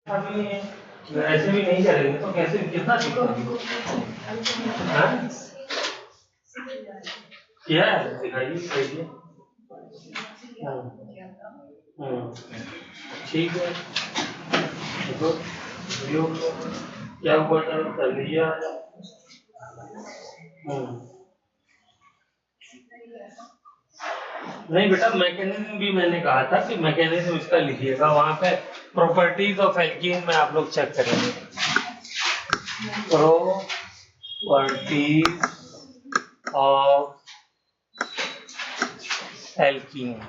अभी ऐसे भी नहीं करेंगे तो कैसे कितना हाँ? क्या है दिखाइए दिखाइए। ठीक है देखो वीडियो क्या हुआ था कर लिया। नहीं बेटा मैकेनिज्म भी मैंने कहा था कि मैकेनिज्म इसका लिखिएगा वहां पे प्रॉपर्टीज ऑफ एल्कीन में आप लोग चेक करेंगे। प्रॉपर्टीज ऑफ एल्कीन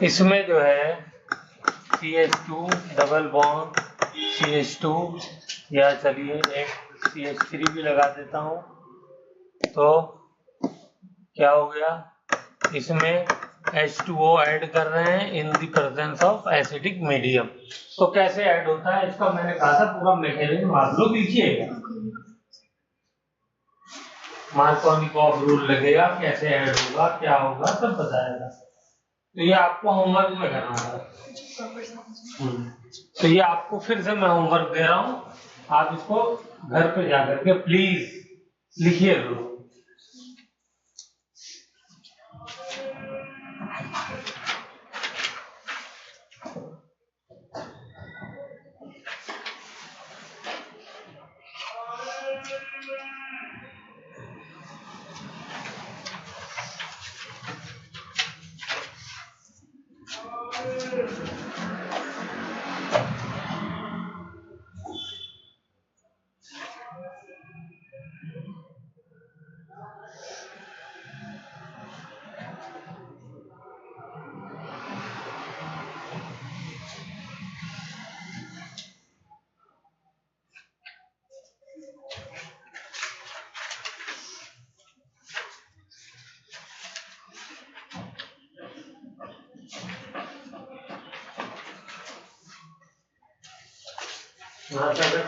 इसमें जो है CH2 डबल बॉन्ड CH2 या चलिए एक CH3 भी लगा देता हूं तो क्या हो गया इसमें H2O ऐड कर रहे हैं in the presence of acidic medium. तो कैसे ऐड होता है इसका मैंने कहा था पूरा मैकेनिज्म आप लोग लिखिएगा। मार्कोनिकॉफ रूल लगेगा कैसे ऐड होगा क्या होगा सब बताएगा। तो ये आपको होमवर्क में करना है। तो ये आपको फिर से मैं होमवर्क दे रहा हूं आप इसको घर पे जाकर के प्लीज लिखिए जरूर।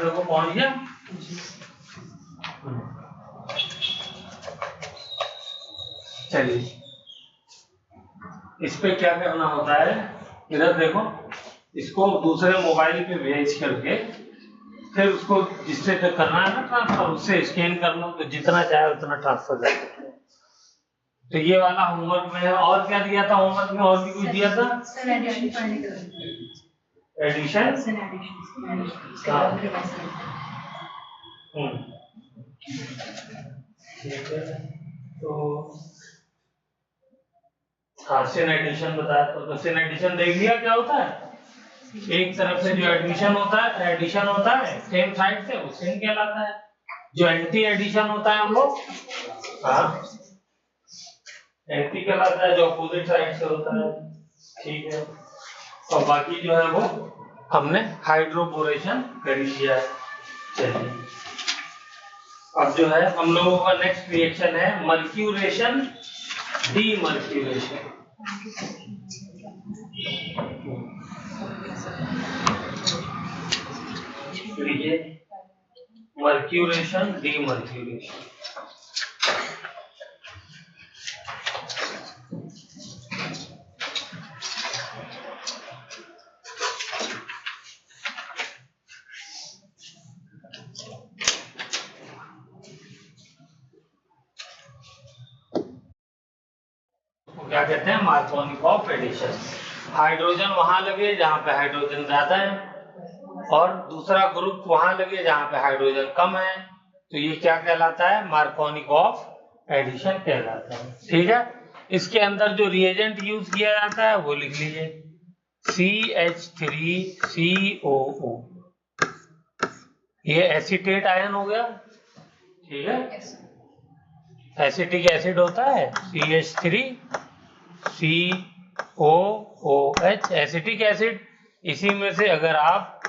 को पहुंच गया चलिए इस पे क्या करना होता है इधर देखो इसको दूसरे मोबाइल पे भेज करके फिर उसको जिससे करना है ना ट्रांसफर उससे स्कैन कर लो तो जितना चाहे उतना ट्रांसफर कर सकते हो। तो ये वाला होमवर्क में है और क्या दिया था होमवर्क में और भी कुछ दिया था एडिशन ठीक है तो हाँ सिन एडिशन बताया तो सिन एडिशन देख लिया क्या होता है एक तरफ से जो एडिशन होता है सेम साइड से वो सिन कहलाता है। जो एंटी एडिशन होता है हम लोग हाँ एंटी कहलाता है जो अपोजिट साइड से होता है। ठीक है और बाकी जो है वो हमने हाइड्रोबोरेशन कर लिया है। चलिए अब जो है हम लोगों का नेक्स्ट रिएक्शन है मर्क्यूरेशन डीमर्क्यूरेशन। मर्क्यूरेशन डीमर्क्यूरेशन क्या कहते हैं मार्कोनिकॉफ एडिशन। हाइड्रोजन वहां लगे जहां पे हाइड्रोजन ज्यादा है और दूसरा ग्रुप वहां लगे जहां पे हाइड्रोजन कम है तो ये क्या कहलाता है मार्कोनिकॉफ एडिशन कहलाता है। ठीक है इसके अंदर जो रिएजेंट यूज किया जाता है वो लिख लीजिए CH3COO ये एसीटेट आयन हो गया। ठीक है एसिटिक एसिड होता है CH3COOH एसिटिक एसिड इसी में से अगर आप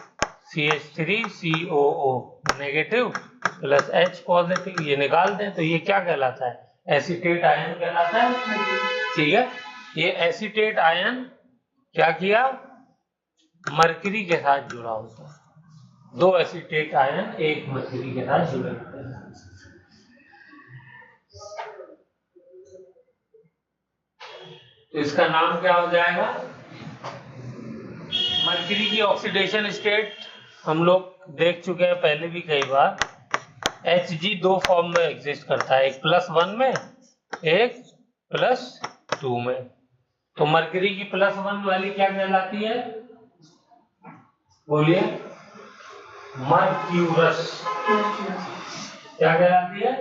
CH3COO negative plus H positive ये निकाल दें तो ये क्या कहलाता है एसीटेट आयन कहलाता है। ठीक है ये एसीटेट आयन क्या किया मरकरी के साथ जुड़ा होता है। दो एसीटेट आयन एक मरकरी के साथ जुड़े होते हैं। तो इसका नाम क्या हो जाएगा? मर्क्यूरी की ऑक्सीडेशन स्टेट हम लोग देख चुके हैं पहले भी कई बार। Hg दो फॉर्म में एग्जिस्ट करता है, एक +1 में, एक +2 में। तो मर्क्यूरी की +1 वाली क्या कहलाती है? बोलिए। मर्क्यूरस। क्या कहलाती है?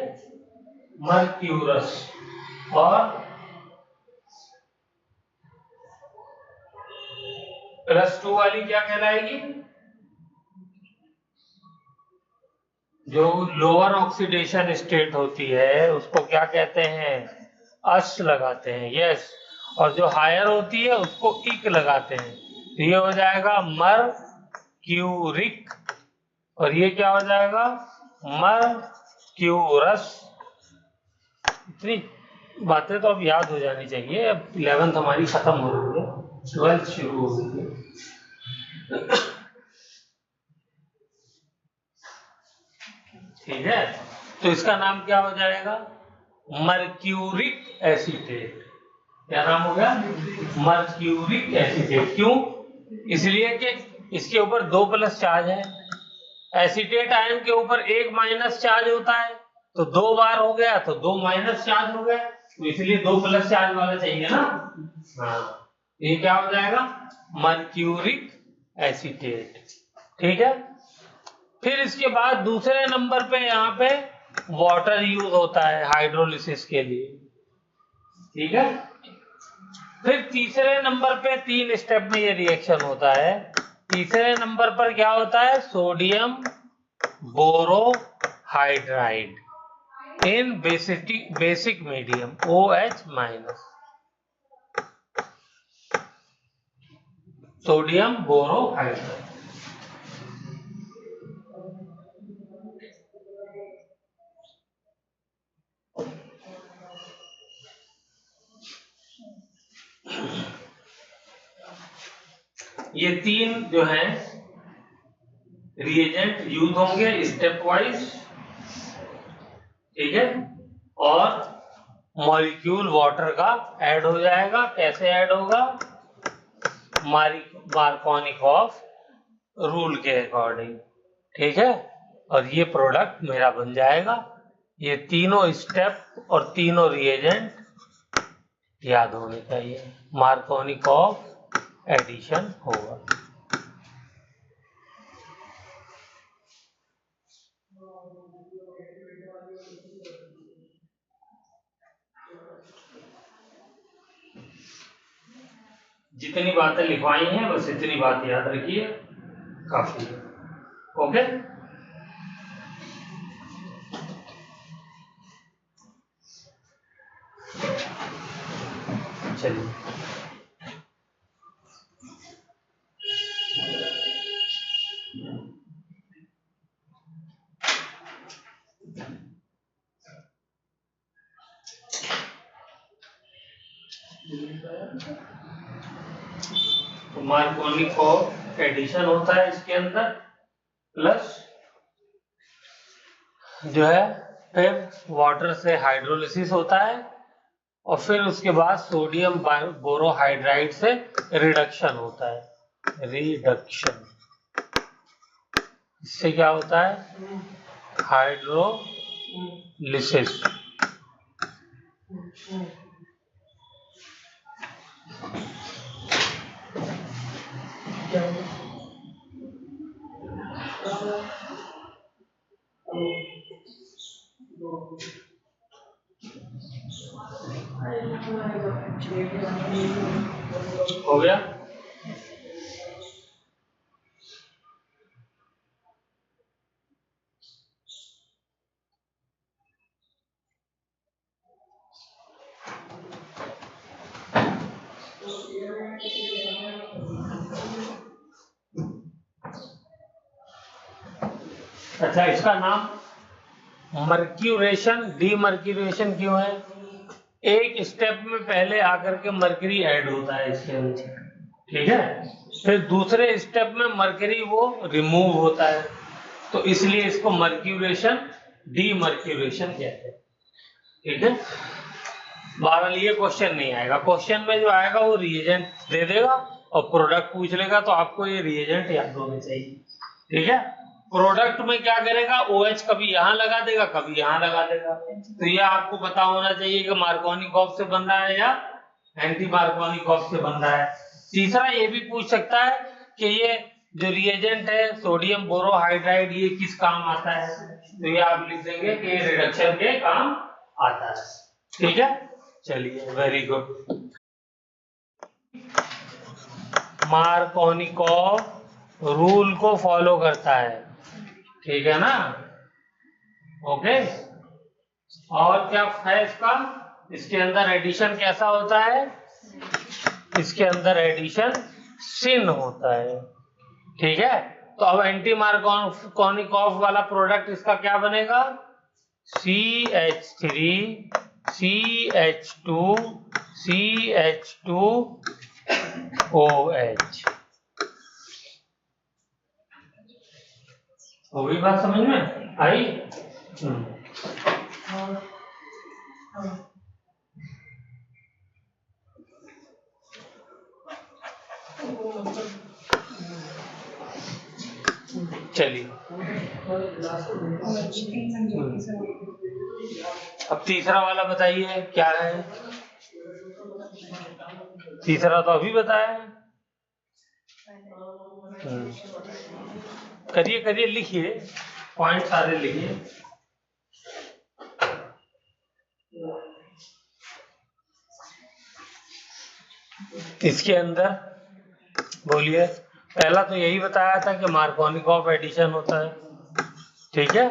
मर्क्यूरस। और +2 वाली क्या कहलाएगी? जो लोअर ऑक्सीडेशन स्टेट होती है उसको क्या कहते हैं? अश लगाते हैं, यस। और जो हायर होती है उसको इक लगाते हैं। तो ये हो जाएगा मर्क्यूरिक, और ये क्या हो जाएगा? मर्क्यूरस। इतनी बातें तो अब याद हो जानी चाहिए। अब 11th हमारी खत्म हो रही है, 12th शुरू हो रही है। ठीक है, तो इसका नाम क्या हो जाएगा? Mercuric acetate. क्या नाम हो गया? Mercuric acetate. क्यों? इसलिए कि इसके ऊपर 2 प्लस चार्ज है। एसीटेट आयन के ऊपर 1 माइनस चार्ज होता है, तो 2 बार हो गया तो 2 माइनस चार्ज हो गया, तो इसलिए 2 प्लस चार्ज वाला चाहिए ना। हाँ, ये क्या हो जाएगा? Mercuric acetate. ठीक है। फिर इसके बाद दूसरे नंबर पे यहाँ पे वाटर यूज होता है हाइड्रोलिसिस के लिए। ठीक है। फिर तीसरे नंबर पे 3 स्टेप में ये रिएक्शन होता है। तीसरे नंबर पर क्या होता है? Sodium borohydride in basic medium OH-। Sodium borohydride. ये 3 जो है रिएजेंट यूज होंगे स्टेप वाइज। ठीक है। और मॉलिक्यूल वाटर का ऐड हो जाएगा। कैसे ऐड होगा? मार्कोनिकॉफ रूल के अकॉर्डिंग। ठीक है। और ये प्रोडक्ट मेरा बन जाएगा। ये तीनों स्टेप और तीनों रिएजेंट याद होने चाहिए। मार्कोनिकॉफ एडिशन होगा। जितनी बातें लिखवाई हैं बस इतनी बात याद रखिए, काफी है। ओके। चलिए, तो मार्कोनिकॉफ एडिशन होता है इसके अंदर, प्लस जो है फिर वाटर से हाइड्रोलिसिस होता है, और फिर उसके बाद सोडियम बोरोहाइड्राइड से रिडक्शन होता है। रिडक्शन, इससे क्या होता है? हाइड्रोलिसिस। हो गया। अच्छा, इसका नाम मर्क्यूरेशन डीमर्क्यूरेशन क्यों है? एक स्टेप में पहले आकर के मर्करी ऐड होता है इसके अंदर। ठीक है। फिर दूसरे स्टेप में मर्करी वो रिमूव होता है, तो इसलिए इसको मर्क्यूरेशन डीमर्क्यूरेशन कहते हैं। ठीक है। 12 लिए क्वेश्चन नहीं आएगा। क्वेश्चन में जो आएगा वो रिएजेंट दे देगा और प्रोडक्ट पूछ लेगा, तो आपको ये रिएजेंट याद होने चाहिए। ठीक है। प्रोडक्ट में क्या करेगा, OH कभी यहाँ लगा देगा, कभी यहाँ लगा देगा। तो ये आपको पता होना चाहिए कि मार्कोनिकॉफ से बन रहा है या एंटी मार्कोनिकॉफ से बन रहा है। तीसरा ये भी पूछ सकता है कि ये जो रिएजेंट है सोडियम बोरोहाइड्राइड, ये किस काम आता है। तो ये आप लिख देंगे कि रिडक्शन के काम आता है। ठीक है, चलिए, वेरी गुड। मार्कोनिकॉफ रूल को फॉलो करता है, ठीक है ना। ओके। और क्या है इसका, इसके अंदर एडिशन कैसा होता है, इसके अंदर एडिशन सिन होता है। ठीक है। तो अब एंटी मार्कोनिकॉफ वाला प्रोडक्ट इसका क्या बनेगा, CH3 CH2 CH2OH। हो गई बात समझ में आई। चलिए, अब तीसरा वाला बताइए क्या है। तीसरा तो अभी बताया है। करिए करिए, लिखिए, पॉइंट सारे लिखिए। इसके अंदर बोलिए, पहला तो यही बताया था कि मार्कोनिकॉफ एडिशन होता है। ठीक है।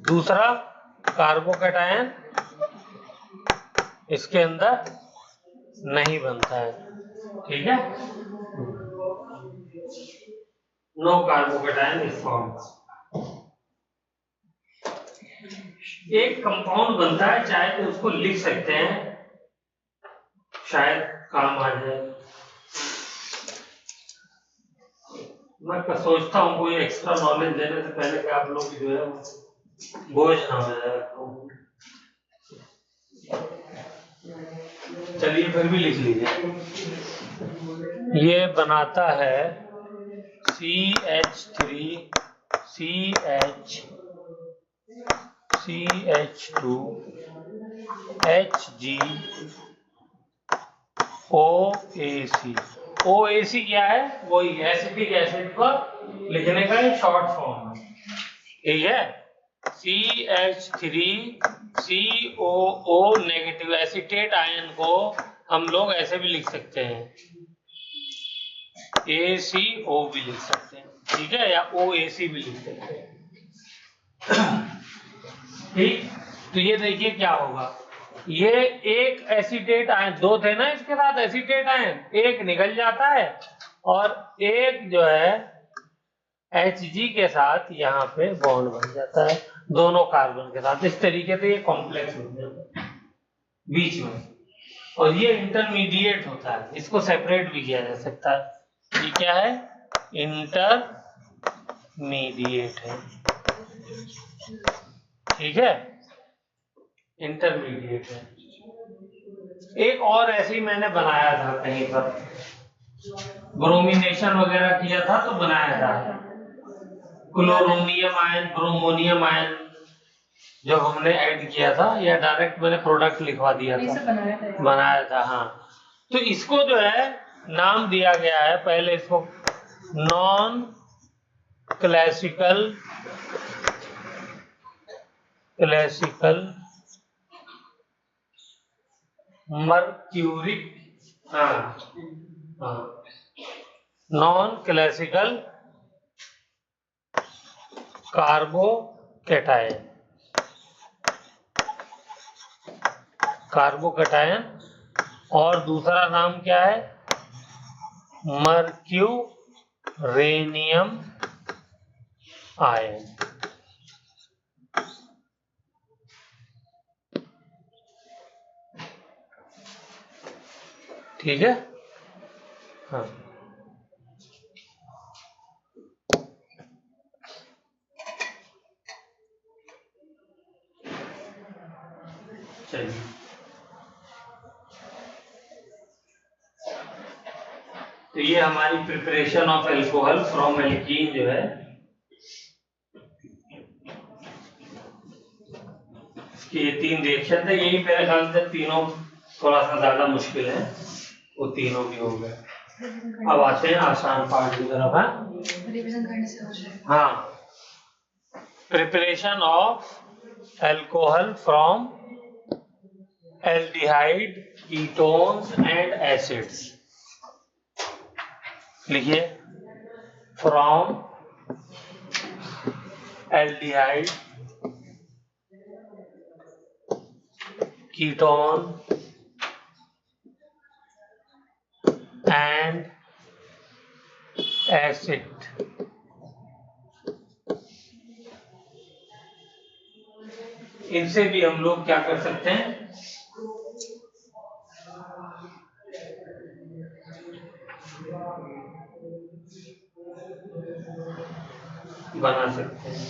दूसरा, कार्बोकैटायन इसके अंदर नहीं बनता है। ठीक है, नो कार्बोकैटायन इज फॉर्म्ड। एक कंपाउंड बनता है, चाहे तो उसको लिख सकते हैं, शायद काम आ जाए। मैं सोचता हूँ कोई एक्स्ट्रा नॉलेज देने से पहले कि आप लोग जो है बोझ ना हो जाए। चलिए फिर भी लिख लीजिए। ये बनाता है CH3 CH2 HgOAC। OAC क्या है, वही एसिटिक एसिड पर लिखने का एक शॉर्ट फॉर्म है। ठीक है। CH3COO नेगेटिव एसिटेट आयन को हम लोग ऐसे भी लिख सकते हैं, ACO भी लिख सकते हैं। ठीक है, या OAC भी लिख सकते हैं। ठीक। तो ये देखिए क्या होगा, ये एक एसिटेट आयन, दो थे ना इसके साथ एसिटेट आयन, एक निकल जाता है और एक जो है Hg के साथ यहाँ पे बॉन्ड बन जाता है दोनों कार्बन के साथ। इस तरीके से ये कॉम्प्लेक्स बन जाता है बीच में, और ये इंटरमीडिएट होता है, इसको सेपरेट भी किया जा सकता है। ये क्या है, इंटरमीडिएट है। ठीक है, इंटरमीडिएट है। एक और ऐसे ही मैंने बनाया था कहीं पर, ब्रोमिनेशन वगैरह किया था तो बनाया था, क्लोरोनियम आयन ब्रोमोनियम आयन जब हमने ऐड किया था, या डायरेक्ट मैंने प्रोडक्ट लिखवा दिया था, बनाया था। हाँ, तो इसको जो है नाम दिया गया है, पहले इसको non classical mercuric, non classical carbocation, और दूसरा नाम क्या है, मर्क्यूरेनियम आयन। ठीक है। हाँ, चलिए तो ये हमारी preparation of alcohol from alkene जो है, ये 3 रिएक्शन थे। यही मेरे ख्याल से तीनों थोड़ा सा ज्यादा मुश्किल है, वो तीनों भी हो गए। अब आते हैं आसान पार्ट की तरफ। हाँ, preparation of alcohol from aldehyde, ketones and acids. लिखिए, from aldehyde, ketone and acid. इनसे भी हम लोग क्या कर सकते हैं, बना सकते हैं।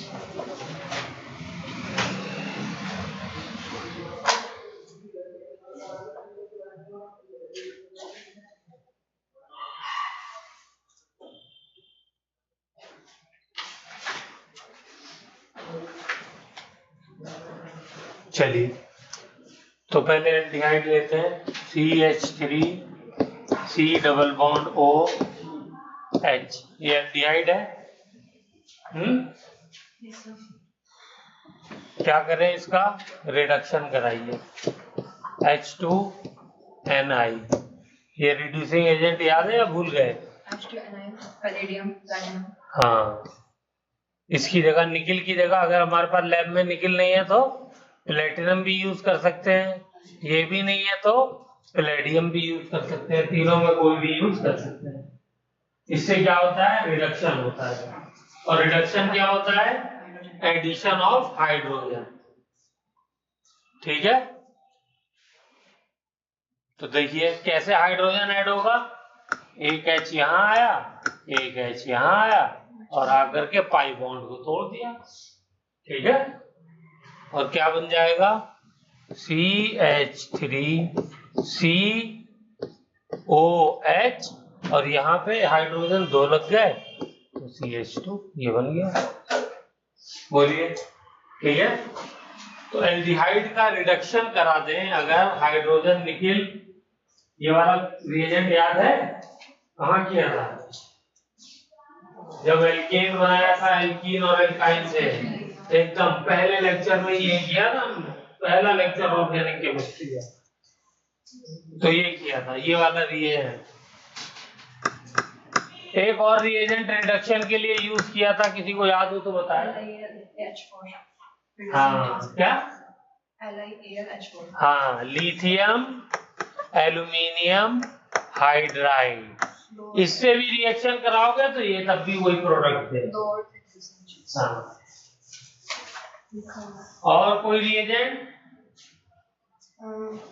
चलिए, तो पहले एल्डिहाइड लेते हैं, CH3 C double bond OH, ये एल्डिहाइड है। क्या करें, इसका रिडक्शन कराइए, H2Ni। ये रिड्यूसिंग एजेंट याद है या भूल गए? हाँ, इसकी जगह निकिल की जगह, अगर हमारे पास लैब में निकिल नहीं है तो प्लेटिनम भी यूज कर सकते हैं, ये भी नहीं है तो पैलेडियम भी यूज कर सकते हैं, तीनों में कोई भी यूज कर सकते हैं। इससे क्या होता है, रिडक्शन होता है। और रिडक्शन क्या होता है, एडिशन ऑफ हाइड्रोजन। ठीक है, तो देखिए कैसे हाइड्रोजन ऐड होगा, एक H यहाँ आया, एक H यहाँ आया, और आकर के पाई बॉन्ड को तोड़ दिया। ठीक है, और क्या बन जाएगा, CH3COH, और यहाँ पे हाइड्रोजन 2 लग गए तो CH2 ये बन गया। बोलिए, ठीक है। तो एल्डिहाइड का रिडक्शन करा दें अगर हाइड्रोजन निकिल, ये वाला रिएजेंट याद है, कहाँ किया था, जब एल्केन बनाया था एल्कीन और एल्काइन से, एकदम पहले लेक्चर में ये किया ना, पहला लेक्चर ऑर्गेनिक केमिस्ट्री का, तो ये किया था, ये वाला रिएजेंट। एक और रिएजेंट रिडक्शन के लिए यूज किया था, किसी को याद हो तो बताए। हाँ, क्या, हाँ, लिथियम एल्यूमिनियम हाइड्राइड। इससे भी रिएक्शन कराओगे तो ये तब भी वही प्रोडक्ट है। हाँ, और कोई रिएजेंट,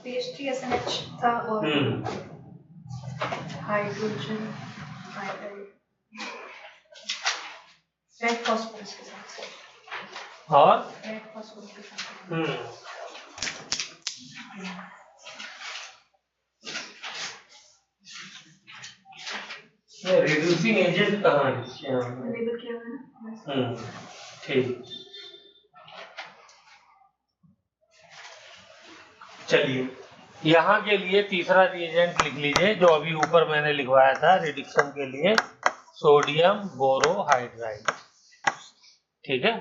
PH3SNH था और हाइड्रोजन रेड फास्फोरस के साथ, और रेड फास्फोरस के साथ। रिड्यूसिंग एजेंट कहाँ है, लेबल किया हुआ है ना। ठीक, चलिए यहाँ के लिए तीसरा रिएजेंट लिख लीजिए, जो अभी ऊपर मैंने लिखवाया था रिडक्शन के लिए, सोडियम बोरोहाइड्राइड। ठीक है,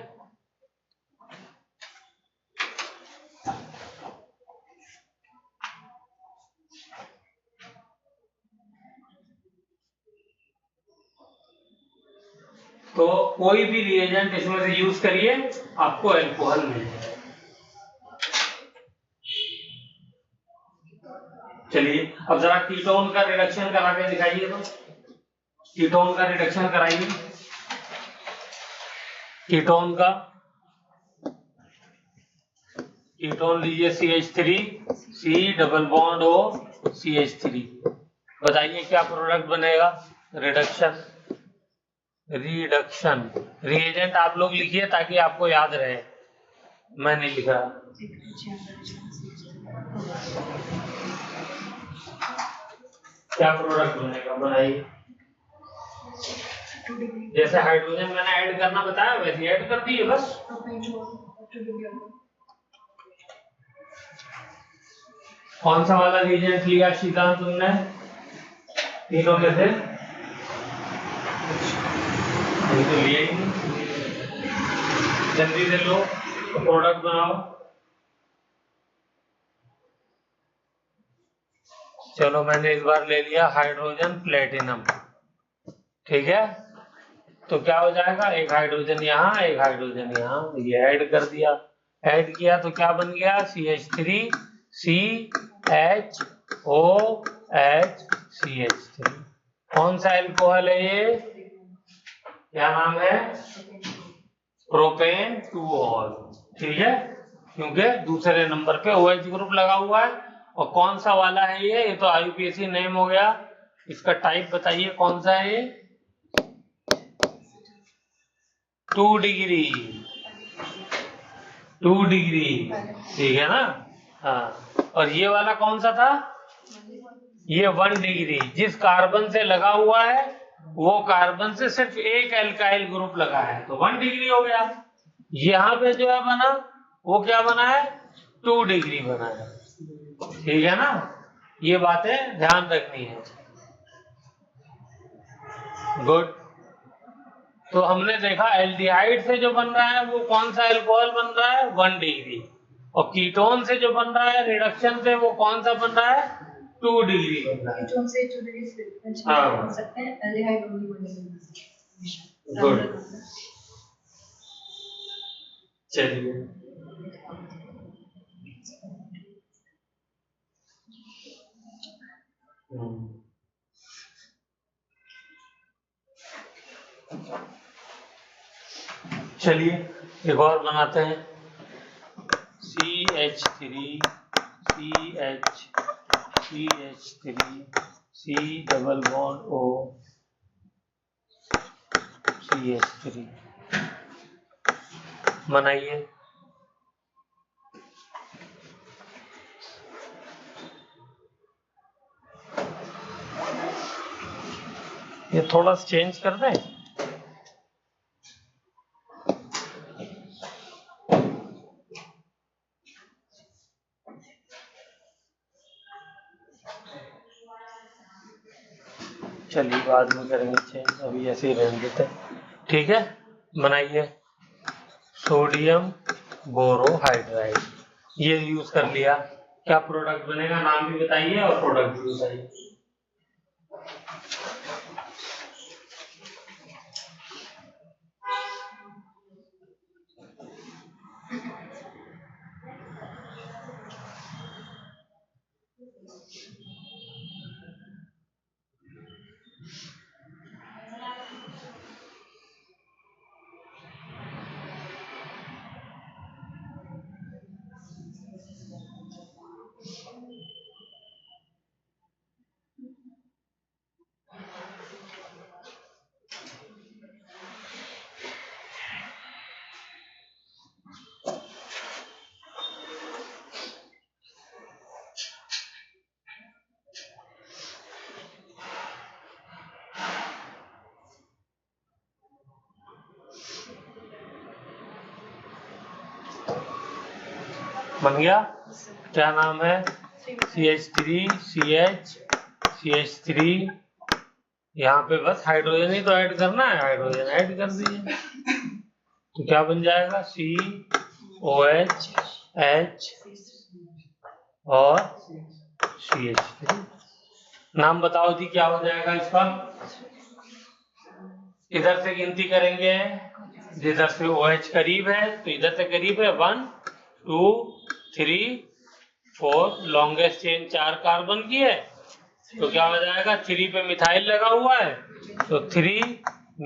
तो कोई भी रिएजेंट इसमें से यूज करिए, आपको एल्कोहल मिल जाएगा। चलिए, अब जरा कीटोन का रिडक्शन करा के दिखाइए, तो कीटोन का रिडक्शन कराइए, कीटोन का, कीटोन लीजिए CH3 C double bond O CH3, बताइए क्या प्रोडक्ट बनेगा, रिडक्शन। रिडक्शन रिएजेंट आप लोग लिखिए ताकि आपको याद रहे, मैं नहीं लिख रहा। क्या प्रोडक्ट बनेगा, बनाइए। 2 डिग्री जैसे हाइड्रोजन मैंने ऐड करना बताया वैसे ऐड कर दिए बस। प्रोपेन 2 डिग्री कौन सा वाला रीजेंट लिया शीतान तुमने तीनों में से? अभी तो लिया ही नहीं। जल्दी से लो तो प्रोडक्ट बनाओ। चलो मैंने इस बार ले लिया हाइड्रोजन प्लेटिनम, ठीक है। तो क्या हो जाएगा, एक हाइड्रोजन यहाँ एक हाइड्रोजन यहाँ, ये ऐड कर दिया। ऐड किया तो क्या बन गया, CH3 CHOH CH3। कौन सा एल्कोहल है ये, क्या नाम है, प्रोपेन 2ऑल, ठीक है, क्योंकि दूसरे नंबर पे OH ग्रुप लगा हुआ है। और कौन सा वाला है ये तो IUPAC नेम हो गया। इसका टाइप बताइए कौन सा है ये, 2 डिग्री, 2 डिग्री, ठीक है ना। हाँ, और ये वाला कौन सा था, ये 1 डिग्री। जिस कार्बन से लगा हुआ है वो कार्बन से सिर्फ एक एल्काइल ग्रुप लगा है तो 1 डिग्री हो गया। यहाँ पे जो है बना वो क्या बना है, 2 डिग्री बना है, ठीक है ना। ये बातें ध्यान रखनी है। गुड। तो हमने देखा एल्डिहाइड से जो बन रहा है वो कौन सा एल्कोहल बन रहा है, 1 डिग्री। और कीटोन से जो बन रहा है रिडक्शन से वो कौन सा बन रहा है, 2 डिग्री बन रहा है। कीटोन से 2 डिग्री से हाँ। बन सकते हैं, एल्डिहाइड ओनली 1 डिग्री। गुड, चलिए चलिए एक और बनाते हैं, CH3 C double bond O CH3 बनाइए। ये थोड़ा चेंज कर दें, चलिए बाद में करेंगे चेंज, अभी ऐसे ही रहने देते हैं, ठीक है। बनाइए सोडियम बोरोहाइड्राइड, ये यूज कर लिया। क्या प्रोडक्ट बनेगा, नाम भी बताइए और प्रोडक्ट भी बताइए। बन गया, क्या नाम है, CH3 CH3। यहाँ पे बस हाइड्रोजन ही तो ऐड करना है, हाइड्रोजन ऐड कर दिए तो क्या बन जाएगा, COH H और CH3। नाम बताओ जी क्या हो जाएगा इसका, इधर से गिनती करेंगे, जिधर से OH करीब है तो इधर से करीब है 1 2 3 4, लॉन्गेस्ट चेन 4 कार्बन की है तो क्या हो जाएगा, 3 पे मिथाइल लगा हुआ है तो 3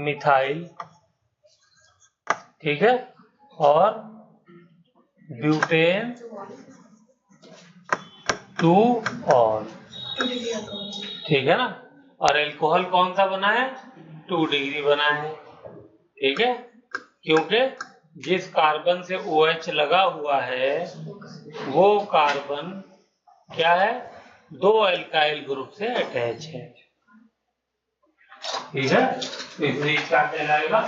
मिथाइल, ठीक है। और ब्यूटेन 2 और, ठीक है ना। और एल्कोहल कौन सा बना है, 2 डिग्री बना है, ठीक है, क्योंकि जिस कार्बन से OH लगा हुआ है वो कार्बन क्या है, 2 एल्काइल ग्रुप से अटैच है, ठीक है, तो इसलिए क्या कहलाएगा,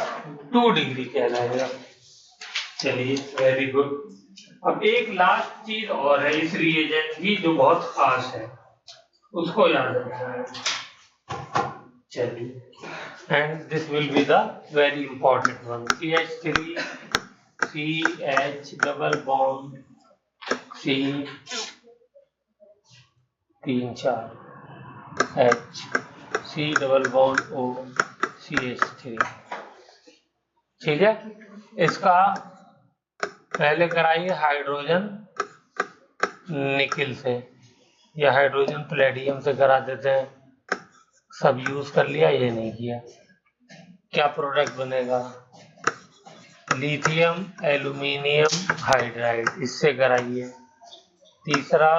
2 डिग्री कहलाएगा। चलिए वेरी गुड। अब एक लास्ट चीज और है इस रिएजेंट की जो बहुत खास है, उसको याद रखना है। चलिए, and this will be the very important one. CH3 CH double bond C 3 4 H C double bond O CH3। ठीक है, इसका पहले कराइए हाइड्रोजन निकिल से या हाइड्रोजन प्लेडियम से करा देते हैं, सब यूज कर लिया, ये नहीं किया। क्या प्रोडक्ट बनेगा, लिथियम एल्यूमिनियम हाइड्राइड, इससे कराइए। तीसरा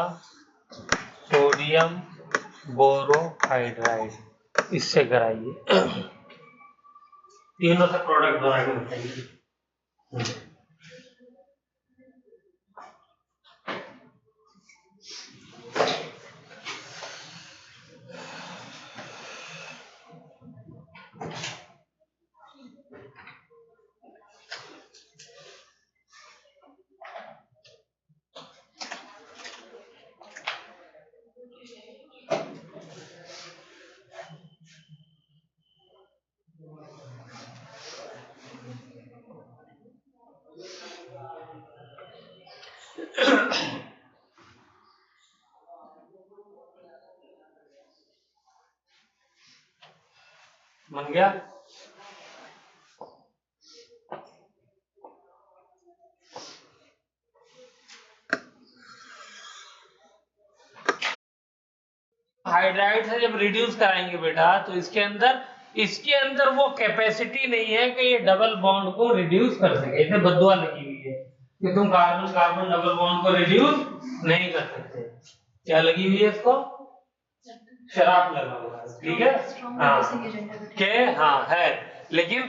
सोडियम बोरोहाइड्राइड, इससे कराइए। तीनों से प्रोडक्ट बना के बताइए। बन गया? हाइड्राइड से जब रिड्यूस कराएंगे बेटा, तो इसके अंदर वो कैपेसिटी नहीं है कि ये डबल बॉन्ड को रिड्यूस कर सके। इसे बद्दुआ लगी हुई है कि तुम कार्बन कार्बन डबल बॉन्ड को रिड्यूस नहीं कर सकते। क्या लगी हुई है इसको? शराब लगा हुआ है। ठीक है, हाँ हाँ है, लेकिन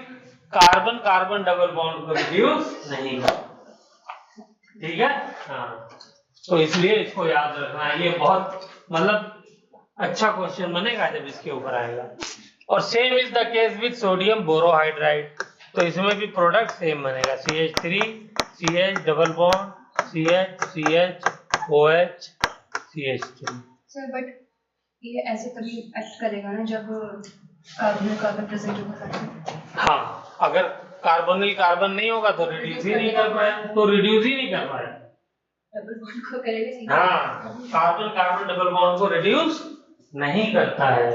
कार्बन कार्बन डबल बॉन्ड को रिड्यूस नहीं कर, ठीक है। हाँ, तो इसलिए इसको याद रखना है, ये बहुत मतलब अच्छा क्वेश्चन बनेगा जब इसके ऊपर आएगा। और same is the case with sodium borohydride, तो इसमें भी प्रोडक्ट सेम बनेगा, CH3 CH double bond CH CH OH CH3। Sir but ये ऐसे तभी एक्ट करेगा ना जब कार्बन कार्बन प्रेजेंट होगा। हाँ, अगर कार्बोनिल कार्बन नहीं होगा तो रिड्यूस ही नहीं कर पाए, डबल बॉन्ड को करेगा। हाँ, कार्बन कार्बन डबल बॉन्ड को रिड्यूस नहीं करता है।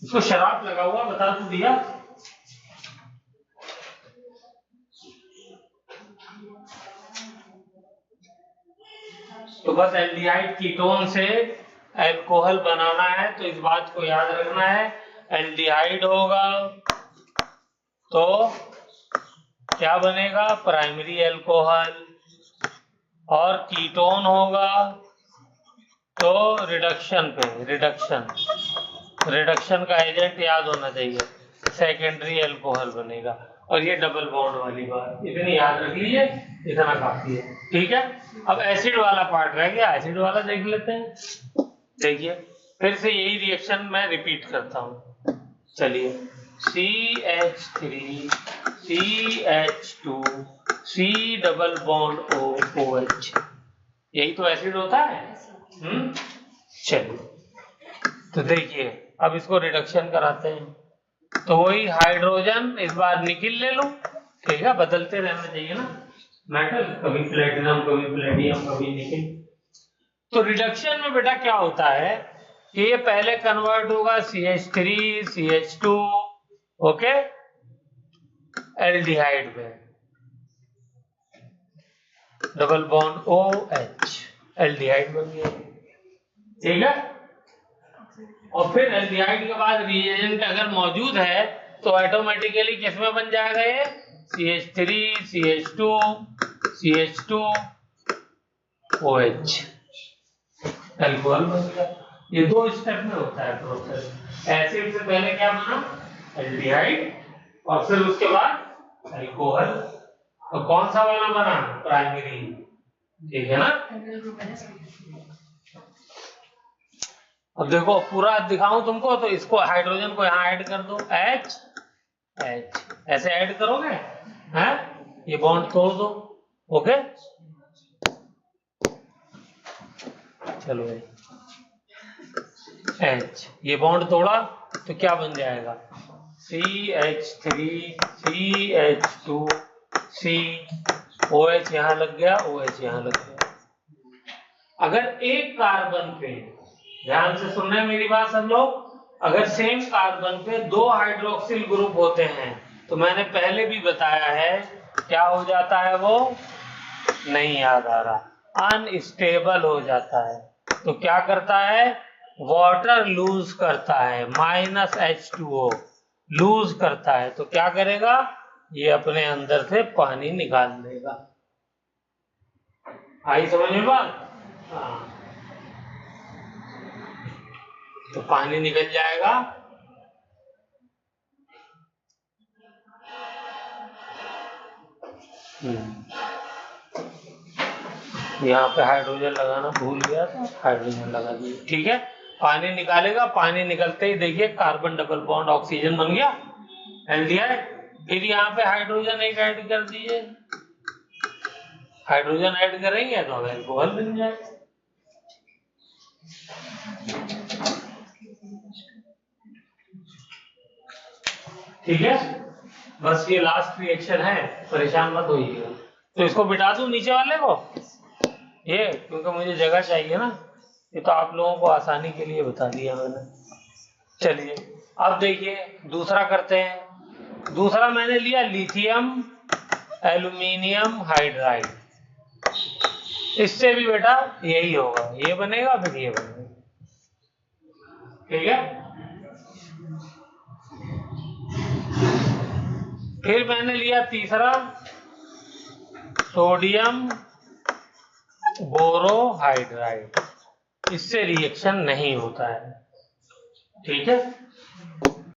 इसको शराब लगा हुआ बता तो दिया। तो बस एल्डिहाइड कीटोन से अल्कोहल बनाना है, तो इस बात को याद रखना है। एल्डिहाइड होगा तो क्या बनेगा, प्राइमरी अल्कोहल, और कीटोन होगा तो रिडक्शन का एजेंट याद होना चाहिए, सेकेंडरी अल्कोहल बनेगा। और ये डबल बॉन्ड वाली बात इतनी याद रख लीजिए, इतना काफी है। ठीक है, अब एसिड वाला पार्ट रह गया, एसिड वाला देख लेते हैं। देखिए फिर से यही रिएक्शन मैं रिपीट करता हूँ। चलिए, CH3 CH2 C double bond OH, यही तो एसिड होता है। चलिए, तो देखिए अब इसको रिडक्शन कराते हैं, तो वही हाइड्रोजन इस बार निकिल ले लो। ठीक है, बदलते रहना चाहिए ना मेटल, कभी प्लेटिनम कभी प्लेटियम कभी निकिल। तो रिडक्शन में बेटा क्या होता है कि ये पहले कन्वर्ट होगा CH3 CH2 ओके एल्डिहाइड में, डबल बॉन्ड OH, एल्डिहाइड बन गया। ठीक है, और फिर एल्डिहाइड के बाद रिएजेंट अगर मौजूद है तो ऑटोमेटिकली किसमें बन जाएगा ये, CH3 CH2 CH2 OH, alcohol बन गया। ये 2 स्टेप में होता है प्रोसेस। एसिड से पहले क्या बना, एल्डिहाइड, और फिर उसके बाद अल्कोहल। तो कौन सा वाला बना, प्राइमरी। ठीक है ना। अब देखो पूरा दिखाऊं तुमको, तो इसको हाइड्रोजन को यहाँ ऐड कर दो, H H ऐसे ऐड करोगे हैं, ये बॉन्ड तोड़ दो। ओके चलो भाई, H ये बॉन्ड तोड़ा तो क्या बन जाएगा, CH3 CH2 C, OH यहाँ लग गया, OH यहाँ लग गया। अगर एक कार्बन पे, ध्यान से सुनना मेरी बात सब लोग, अगर सेम कार्बन पे दो हाइड्रोक्सिल ग्रुप होते हैं तो मैंने पहले भी बताया है क्या हो जाता है, वो नहीं याद आ रहा, अनस्टेबल हो जाता है। तो क्या करता है, वाटर लूज करता है, -H2O लूज करता है, तो क्या करेगा, ये अपने अंदर से पानी निकाल देगा। आई समझ में बात? हाँ, तो पानी निकल जाएगा। यहाँ पे हाइड्रोजन लगाना भूल गया था, हाइड्रोजन लगा दिया, ठीक है। पानी निकालेगा, पानी निकलते ही देखिए कार्बन डबल बॉन्ड ऑक्सीजन बन गया, एल्डिहाइड। फिर यहाँ पे हाइड्रोजन एक ऐड कर दीजिए, हाइड्रोजन ऐड करेंगे तो अल्कोहल बन जाएगा। ठीक है, बस ये लास्ट रिएक्शन है, परेशान मत होइएगा। तो इसको बिठा दूं नीचे वाले को, ये क्योंकि मुझे जगह चाहिए ना, ये तो आप लोगों को आसानी के लिए बता दिया मैंने। चलिए अब देखिए दूसरा करते हैं। दूसरा मैंने लिया लिथियम एल्यूमिनियम हाइड्राइड। इससे भी बेटा यही होगा, ये बनेगा फिर ये बनेगा, ठीक है। फिर मैंने लिया तीसरा सोडियम बोरोहाइड्राइड, इससे रिएक्शन नहीं होता है, ठीक है।